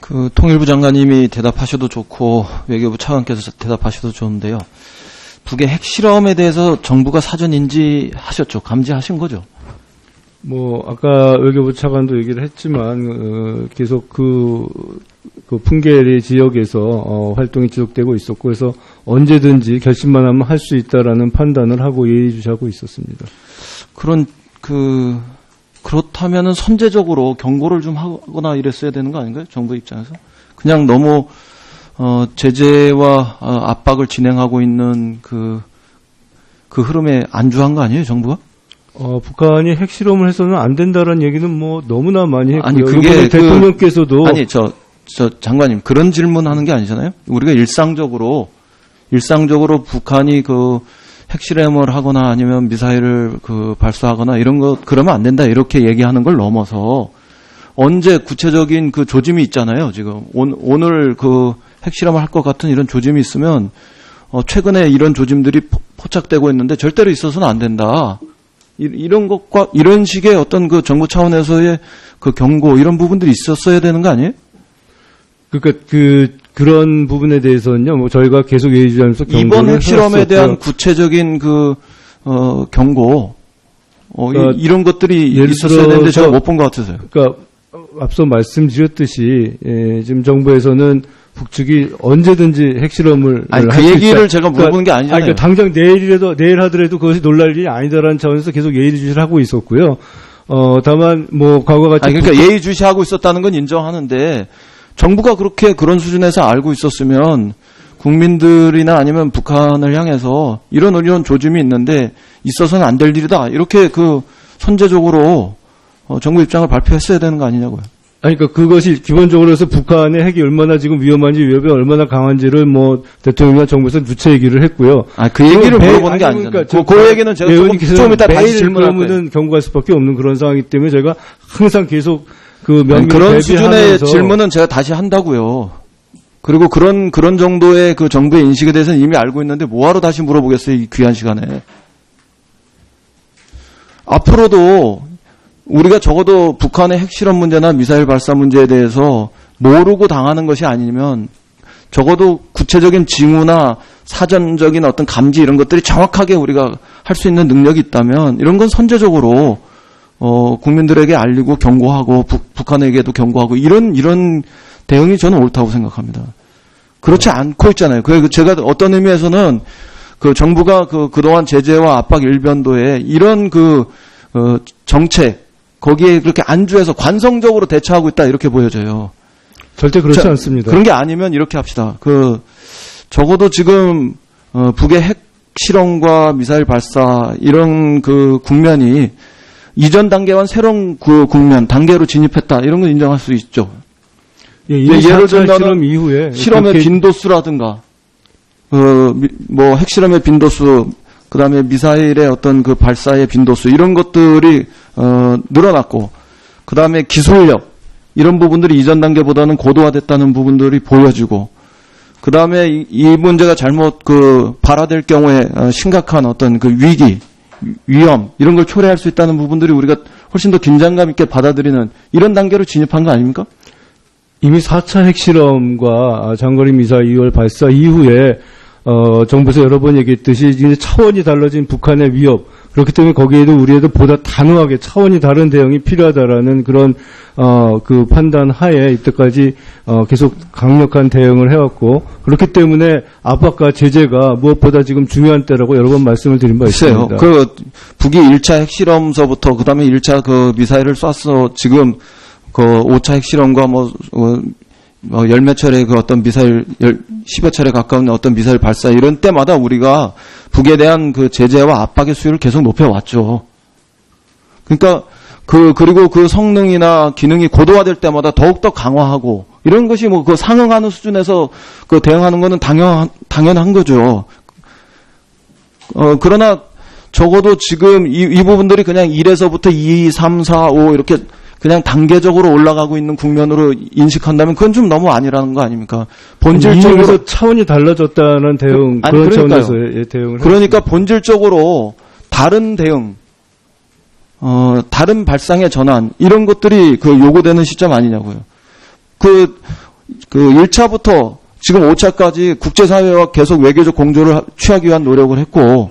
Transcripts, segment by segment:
그 통일부 장관님이 대답하셔도 좋고 외교부 차관께서 대답하셔도 좋은데요. 북의 핵실험에 대해서 정부가 사전 인지하셨죠? 감지하신 거죠? 아까 외교부 차관도 얘기를 했지만, 계속 그 풍계리 지역에서, 활동이 지속되고 있었고, 그래서 언제든지 결심만 하면 할 수 있다라는 판단을 하고 예의주시하고 있었습니다. 그렇다면은 선제적으로 경고를 좀 하거나 이랬어야 되는 거 아닌가요? 정부 입장에서? 그냥 너무, 제재와 압박을 진행하고 있는 그 흐름에 안주한 거 아니에요, 정부가? 북한이 핵실험을 해서는 안 된다라는 얘기는 너무나 많이 했고요. 아니, 그게 대통령께서도. 장관님, 그런 질문 하는 게 아니잖아요? 우리가 일상적으로 북한이 핵실험을 하거나 아니면 미사일을 발사하거나 이런 거, 그러면 안 된다, 이렇게 얘기하는 걸 넘어서 언제 구체적인 조짐이 있잖아요, 지금. 오늘 핵실험을 할 것 같은 이런 조짐이 있으면, 최근에 이런 조짐들이 포착되고 있는데 절대로 있어서는 안 된다. 이런 것과 이런 식의 어떤 정부 차원에서의 경고 이런 부분들이 있었어야 되는 거 아니에요? 그러니까 그런 부분에 대해서는요. 저희가 계속 예의주시하면서 경고를 이번 핵실험에 해왔었고요. 대한 구체적인 경고 이런 것들이 있었어야 되는데 제가 못 본 것 같아서요. 그러니까 앞서 말씀드렸듯이 지금 정부에서는 북측이 언제든지 핵실험을 할 수 있다. 얘기를 제가 물어보는 게 아니잖아요. 그러니까 당장 내일 하더라도 그것이 놀랄 일이 아니다라는 차원에서 계속 예의주시를 하고 있었고요. 다만 과거 같이 그러니까 예의주시하고 있었다는 건 인정하는데 정부가 그런 수준에서 알고 있었으면 국민들이나 아니면 북한을 향해서 이런 조짐이 있는데 있어서는 안 될 일이다. 이렇게 선제적으로 정부 입장을 발표했어야 되는 거 아니냐고요. 그러니까 그것이 기본적으로 해서 북한의 핵이 얼마나 지금 위험한지 위협이 얼마나 강한지를 대통령이나 정부에서 누차 얘기를 했고요. 그 얘기를 물어보는 게 아니잖아요. 그 얘기는 제가 좀 이따 다시 질문할 거예요. 그러면은 경고할 수밖에 없는 그런 상황이기 때문에 저희가 항상 계속 그런 수준의 질문은 제가 다시 한다고요. 그리고 그런 정도의 정부의 인식에 대해서는 이미 알고 있는데 뭐하러 다시 물어보겠어요, 이 귀한 시간에. 앞으로도 우리가 적어도 북한의 핵실험 문제나 미사일 발사 문제에 대해서 모르고 당하는 것이 아니면 적어도 구체적인 징후나 사전적인 어떤 감지 이런 것들이 정확하게 우리가 할 수 있는 능력이 있다면 이런 건 선제적으로 국민들에게 알리고 경고하고 북한에게도 경고하고 이런 대응이 저는 옳다고 생각합니다. 그렇지 않고 있잖아요. 제가 어떤 의미에서는 정부가 그동안 제재와 압박 일변도에 이런 정책 거기에 그렇게 안주해서 관성적으로 대처하고 있다 이렇게 보여져요. 절대 그렇지 않습니다. 그런 게 아니면 이렇게 합시다. 적어도 지금 북의 핵실험과 미사일 발사 이런 국면이 이전 단계와는 새로운 국면 단계로 진입했다 이런 걸 인정할 수 있죠. 예를 들면 이후에 실험의 빈도수라든가 핵실험의 빈도수 그다음에 미사일의 어떤 발사의 빈도수 이런 것들이 늘어났고 그다음에 기술력 이런 부분들이 이전 단계보다는 고도화됐다는 부분들이 보여지고 그다음에 이 문제가 잘못 발화될 경우에 심각한 어떤 위기 위험 이런 걸 초래할 수 있다는 부분들이 우리가 훨씬 더 긴장감 있게 받아들이는 이런 단계로 진입한 거 아닙니까? 이미 4차 핵실험과 장거리 미사일 2월 발사 이후에 정부에서 여러 번 얘기했듯이 이제 차원이 달라진 북한의 위협 그렇기 때문에 거기에도 우리에도 보다 단호하게 차원이 다른 대응이 필요하다라는 그런 판단 하에 이때까지 계속 강력한 대응을 해왔고 그렇기 때문에 압박과 제재가 무엇보다 지금 중요한 때라고 여러 번 말씀을 드린 바 있습니다. 북이 1차 핵실험서부터 그다음에 1차 미사일을 쐈어 지금 5차 핵실험과 열몇 차례 어떤 미사일, 10여 차례 가까운 어떤 미사일 발사 이런 때마다 우리가 북에 대한 제재와 압박의 수위를 계속 높여왔죠. 그러니까 그리고 성능이나 기능이 고도화될 때마다 더욱더 강화하고 이런 것이 상응하는 수준에서 대응하는 거는 당연한 거죠. 그러나 적어도 지금 이 부분들이 그냥 1에서부터 2, 3, 4, 5 이렇게 그냥 단계적으로 올라가고 있는 국면으로 인식한다면 그건 좀 너무 아니라는 거 아닙니까? 본질적으로 차원이 달라졌다는 대응 그런 차원에서의 대응을 그러니까 본질적으로 다른 대응, 다른 발상의 전환 이런 것들이 요구되는 시점 아니냐고요. 그 1차부터 지금 5차까지 국제사회와 계속 외교적 공조를 취하기 위한 노력을 했고,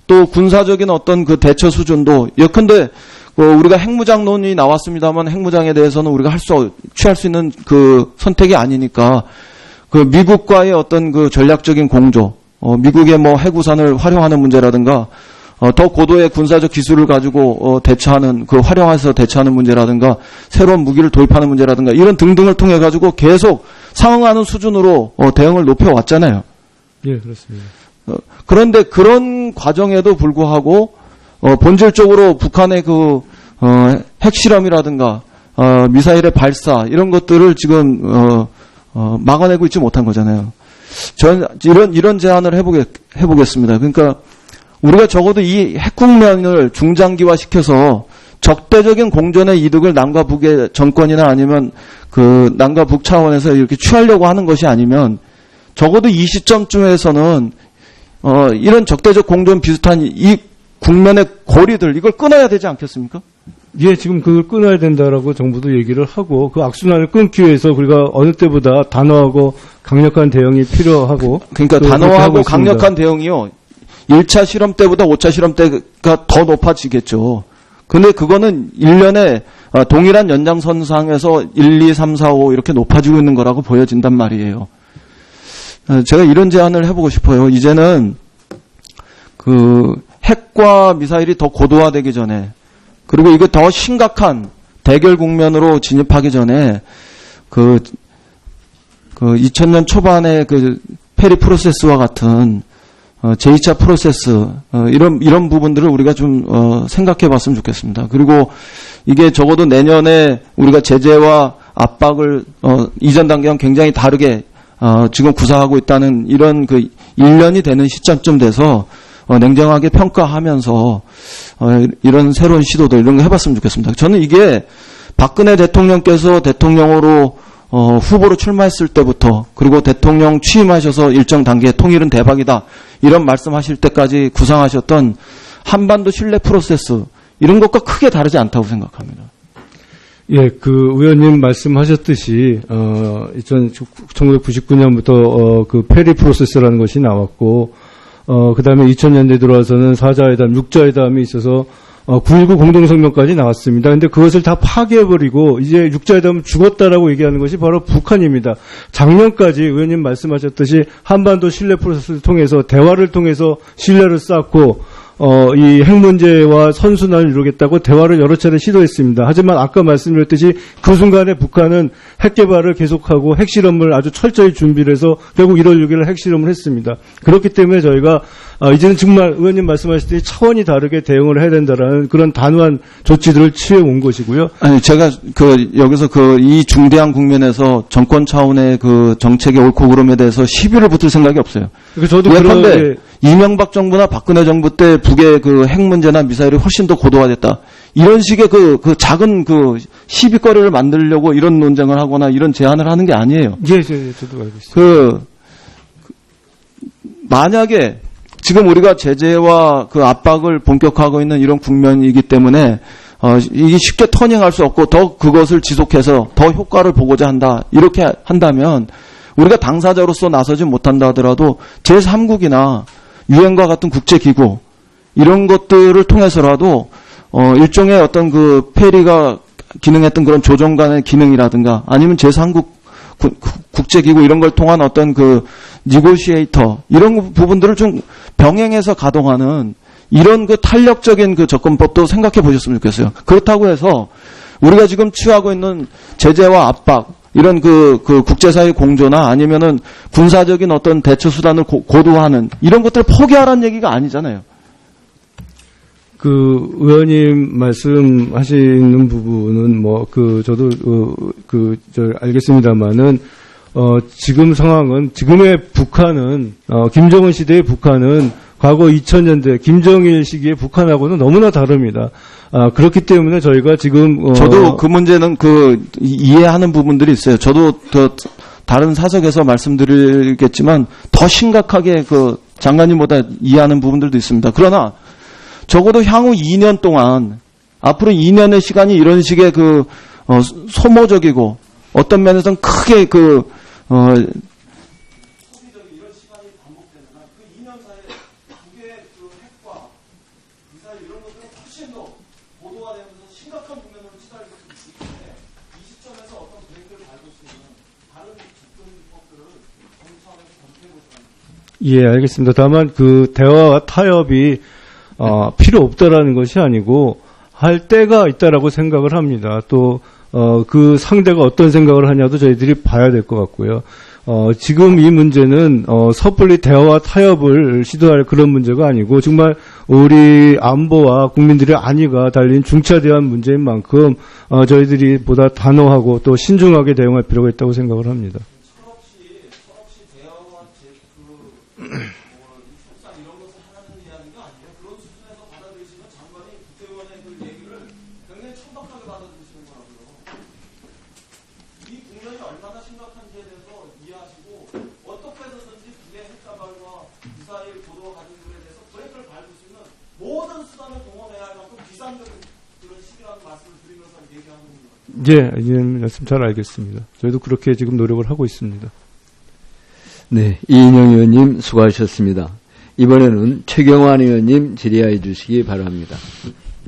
또 군사적인 어떤 그 대처 수준도, 예컨대 우리가 핵무장론이 나왔습니다만 핵무장에 대해서는 우리가 취할 수 있는 그 선택이 아니니까 그 미국과의 어떤 그 전략적인 공조, 미국의 뭐 핵우산을 활용하는 문제라든가, 더 고도의 군사적 기술을 가지고 대처하는, 그 활용해서 대처하는 문제라든가, 새로운 무기를 도입하는 문제라든가, 이런 등등을 통해 가지고 계속 상응하는 수준으로 대응을 높여왔잖아요. 예, 그렇습니다. 그런데 그런 과정에도 불구하고 본질적으로 북한의 그 핵실험이라든가 미사일의 발사 이런 것들을 지금 막아내고 있지 못한 거잖아요. 전 이런 제안을 해보겠습니다. 그러니까 우리가 적어도 이 핵국면을 중장기화 시켜서 적대적인 공존의 이득을 남과 북의 정권이나 아니면 그 남과 북 차원에서 이렇게 취하려고 하는 것이 아니면 적어도 이 시점쯤에서는 이런 적대적 공존 비슷한 이 국면의 고리들 이걸 끊어야 되지 않겠습니까? 예, 지금 그걸 끊어야 된다라고 정부도 얘기를 하고 그 악순환을 끊기 위해서 우리가 어느 때보다 단호하고 강력한 대응이 필요하고 그러니까 단호하고 강력한 대응이요. 1차 실험 때보다 5차 실험 때가 더 높아지겠죠. 근데 그거는 1년에 동일한 연장선상에서 1, 2, 3, 4, 5 이렇게 높아지고 있는 거라고 보여진단 말이에요. 제가 이런 제안을 해보고 싶어요. 이제는 그 핵과 미사일이 더 고도화되기 전에, 그리고 이거 더 심각한 대결 국면으로 진입하기 전에 그 2000년 초반에 그 페리 프로세스와 같은 제2차 프로세스 이런 부분들을 우리가 좀 생각해 봤으면 좋겠습니다. 그리고 이게 적어도 내년에 우리가 제재와 압박을 이전 단계와는 굉장히 다르게 지금 구사하고 있다는 이런 그 1년이 되는 시점쯤 돼서 냉정하게 평가하면서 이런 새로운 시도들 이런 거 해봤으면 좋겠습니다. 저는 이게 박근혜 대통령께서 대통령으로 후보로 출마했을 때부터, 그리고 대통령 취임하셔서 일정 단계의 통일은 대박이다 이런 말씀하실 때까지 구상하셨던 한반도 신뢰 프로세스 이런 것과 크게 다르지 않다고 생각합니다. 예, 그 의원님 말씀하셨듯이 1999년부터 그 페리 프로세스라는 것이 나왔고 그다음에 2000년대 들어와서는 4자회담, 6자회담이 있어서 9.19 공동성명까지 나왔습니다. 근데 그것을 다 파괴해버리고 이제 6자회담은 죽었다라고 얘기하는 것이 바로 북한입니다. 작년까지 의원님 말씀하셨듯이 한반도 신뢰 프로세스를 통해서 대화를 통해서 신뢰를 쌓고 이 핵 문제와 선순환을 이루겠다고 대화를 여러 차례 시도했습니다. 하지만 아까 말씀드렸듯이 그 순간에 북한은 핵 개발을 계속하고 핵실험을 아주 철저히 준비를 해서 결국 1월 6일 핵실험을 했습니다. 그렇기 때문에 저희가 이제는 정말 의원님 말씀하셨듯이 차원이 다르게 대응을 해야 된다라는 그런 단호한 조치들을 취해 온 것이고요. 아니, 제가 여기서 이 중대한 국면에서 정권 차원의 그 정책의 옳고 그름에 대해서 시비를 붙을 생각이 없어요. 저도 예컨대 이명박 정부나 박근혜 정부 때 북의 그 핵 문제나 미사일이 훨씬 더 고도화됐다. 이런 식의 그 작은 그 시비거리를 만들려고 이런 논쟁을 하거나 이런 제안을 하는 게 아니에요. 예, 저도 알고 있습니다. 만약에 지금 우리가 제재와 그 압박을 본격화하고 있는 이런 국면이기 때문에 이게 쉽게 터닝할 수 없고 더 그것을 지속해서 더 효과를 보고자 한다. 이렇게 한다면 우리가 당사자로서 나서지 못한다 하더라도 제3국이나 유엔과 같은 국제기구 이런 것들을 통해서라도 일종의 어떤 그 페리가 기능했던 그런 조정관의 기능이라든가 아니면 제3국 국제기구 이런 걸 통한 어떤 그 니고시에이터 이런 부분들을 좀 병행해서 가동하는 이런 그 탄력적인 그 접근법도 생각해 보셨으면 좋겠어요. 그렇다고 해서 우리가 지금 취하고 있는 제재와 압박 이런 그 국제사회 공조나 아니면은 군사적인 어떤 대처 수단을 고도화하는 이런 것들을 포기하라는 얘기가 아니잖아요. 그 의원님 말씀하시는 부분은 저도 알겠습니다만은 지금 상황은 지금의 북한은 김정은 시대의 북한은 과거 2000년대 김정일 시기의 북한하고는 너무나 다릅니다. 그렇기 때문에 저희가 지금 저도 그 문제는 이해하는 부분들이 있어요. 저도 다른 사석에서 말씀드리겠지만 더 심각하게 장관님보다 이해하는 부분들도 있습니다. 그러나 적어도 향후 2년 동안 앞으로 2년의 시간이 이런 식의 소모적이고 어떤 면에서는 크게 예, 알겠습니다. 다만 그 대화와 타협이 필요 없다라는 것이 아니고 할 때가 있다라고 생각을 합니다. 또 그 상대가 어떤 생각을 하냐도 저희들이 봐야 될 것 같고요. 지금 이 문제는 섣불리 대화와 타협을 시도할 그런 문제가 아니고 정말 우리 안보와 국민들의 안위가 달린 중차대한 문제인 만큼 저희들이 보다 단호하고 또 신중하게 대응할 필요가 있다고 생각을 합니다. 예, 이제는 말씀 잘 알겠습니다. 저희도 그렇게 지금 노력을 하고 있습니다. 네, 이인영 의원님 수고하셨습니다. 이번에는 최경환 의원님 질의해 주시기 바랍니다.